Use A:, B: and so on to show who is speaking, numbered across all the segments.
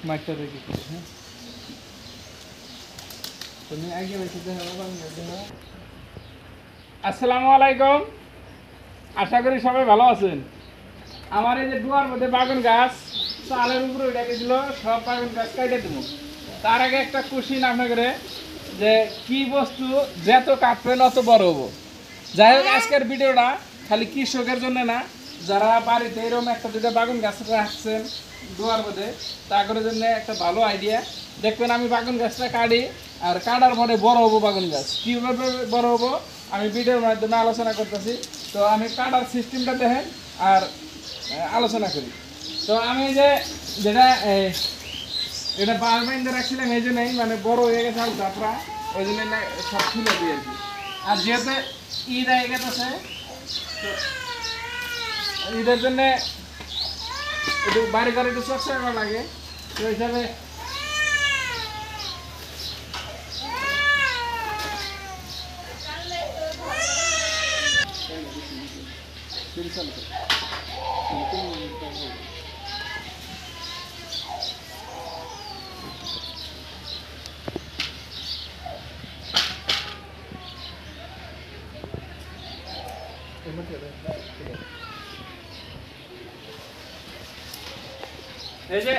A: মাইকটা দেখি হ্যাঁ তুমি আগে বেশি আসসালামু আলাইকুম আশা করি সবাই ভালো আছেন আমার এই যে দুয়ার মধ্যে বাগান গাছ চালের উপরে উঠে গেছিল সব বাগান গাছ কাটে দেব তার আগে একটা কোশ্চিন আপনাকে যে কি বস্তু যত কাটবেন অত বড় হবো যাই হোক আজকের ভিডিওটা খালি কৃষকের জন্য না যারা বাড়িতে এরকম একটা দুটো বাগান গাছ রাখছেন দুয়ার মধ্যে তাদের জন্য একটা ভালো আইডিয়া দেখবেন আমি বাগান গাছটা কাটি আর কাটার পরে বড় হবো বাগান গাছ কীভাবে বড় হবো আমি ভিডিওর মাধ্যমে আলোচনা করতেছি তো আমি কাটার সিস্টেমটা দেখেন আর আলোচনা করি তো আমি যে যেটা এটা বার বাইন্দে রাখছিলাম এই জন্যই মানে বড় হয়ে গেছে আর জাফরা ওই জন্য সব খুলে দিই আর কি আর যেহেতু ঈদ হয়ে গেছে তো ঈদের জন্যে একটু বাড়ি ঘরে একটু চর্চা করা লাগে তো হিসাবে এই যে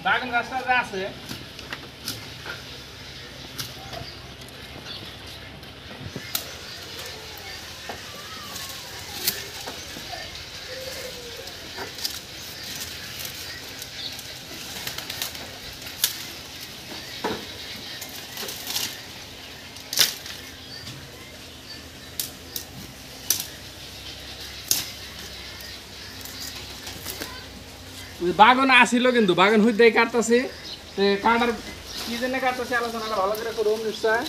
A: বাগান গাছটা যে আছে বাগান আসিল কিন্তু বাগান হইতে কাটতেছি কাটার কি জন্য কাটতেছি আলোচনাটা ভালো করে করুন নিশ্চয়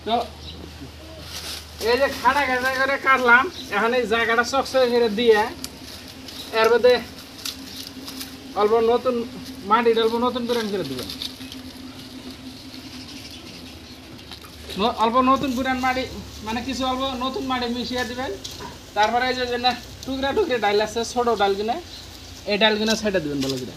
A: তো এই যে খাড়া ঘাটা করে কাটলাম এখন এই জায়গাটা চকচকে করে দিয়ে এর মধ্যে অল্প নতুন মাটি অল্প নতুন করে দিবেন অল্প নতুন পুরান মাটি মানে কিছু অল্প নতুন মাটি মিশিয়ে দিবেন তারপরে এই যে না টুকরা টুকরে ডাল আছে ছোট ডাল কিনে এই ডাল কিনে সাইডে দিবেন ভালো করে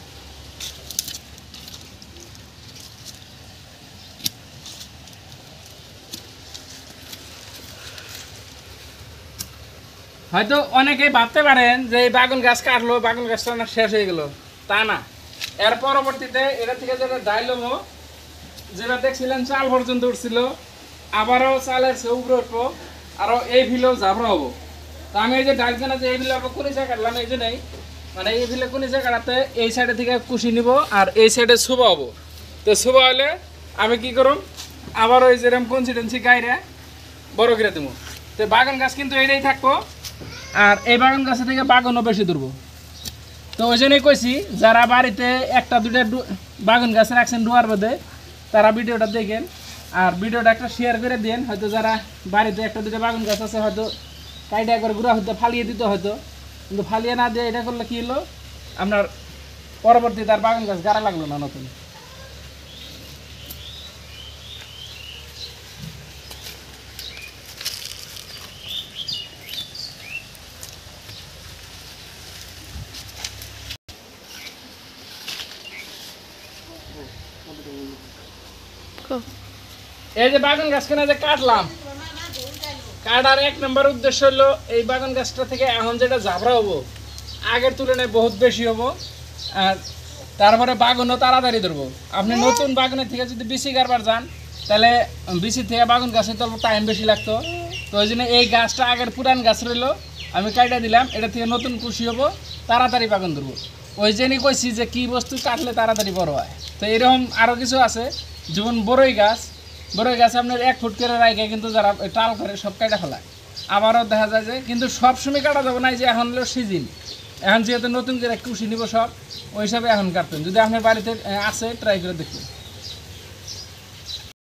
A: হয়তো অনেকেই ভাবতে পারেন যে এই বাগান গাছ কাটলো বাগান গাছটা না শেষ হয়ে গেল তা না এর পরবর্তীতে এটা থেকে যেটা ডাইলমো যেটা দেখছিলেন চাল পর্যন্ত উঠছিল আবারও চালের সে উপরে উঠবো আরও এই ভিলেও ঝাপড়া হবো তা আমি এই যে ডালখানা যে এই ভিলে কুনিচা কাটলাম এই জন্যই মানে এই ভিলে কুনিচা কাটাতে এই সাইডে থেকে কুশি নিব আর এই সাইডে শুভা হবো তো শুভা হলে আমি কি করুম আবার ওই যেরকম কনসিডেন্সি গাইরে বড় করে দেবো তো বাগান গাছ কিন্তু এইটাই থাকবো আর এই বাগান গাছে থেকে বাগানও বেশি ধরবো তো ওই জন্যই কইছি যারা বাড়িতে একটা দুটা বাগান গাছ রাখছেন ডুয়ার মধ্যে তারা ভিডিওটা দেখেন আর ভিডিওটা একটা শেয়ার করে দেন হয়তো যারা বাড়িতে একটা দুটা বাগান গাছ আছে হয়তো কাইটা করে গুঁড়া হয়তো ফালিয়ে দিতে হয়তো কিন্তু ফালিয়ে না দিয়ে এটা করলে কী হলো আপনার পরবর্তীতে আর বাগান গাছ গাড়া লাগলো না নতুন এই যে বাগান গাছখানে যে কাটলাম কাটার এক নম্বর উদ্দেশ্য হলো এই বাগান গাছটা থেকে এখন যেটা ঝাপড়া হবো আগের তুলনায় বহুত বেশি হবো। আর তারপরে বাগুনও তাড়াতাড়ি ধরবো। আপনি নতুন বাগুনের থেকে যদি বিসি কারবার যান তাহলে বিসি থেকে বাগুন গাছে তো টাইম বেশি লাগতো। তো ওই জন্য এই গাছটা আগের পুরান গাছ রইলো, আমি কাইটা দিলাম, এটা থেকে নতুন কুশি হবো, তাড়াতাড়ি বাগুন ধরবো। ওই জন্যই কইছি যে কী বস্তু কাটলে তাড়াতাড়ি বড় হয়। তো এরকম আরও কিছু আছে, যেমন বড়ই গাছ আপনার 1 ফুট করে রাখে কিন্তু যারা টাল করে সব কাটা ফেলায়। আবারও দেখা যায় যে কিন্তু সব সময় কাটা যাবে না, যে এখন হলো সিজন, এখন যেহেতু নতুন করে কুশি নিব সব ওই হিসাবে এখন কাটতেন। যদি আপনার বাড়িতে আছে ট্রাই করে দেখুন।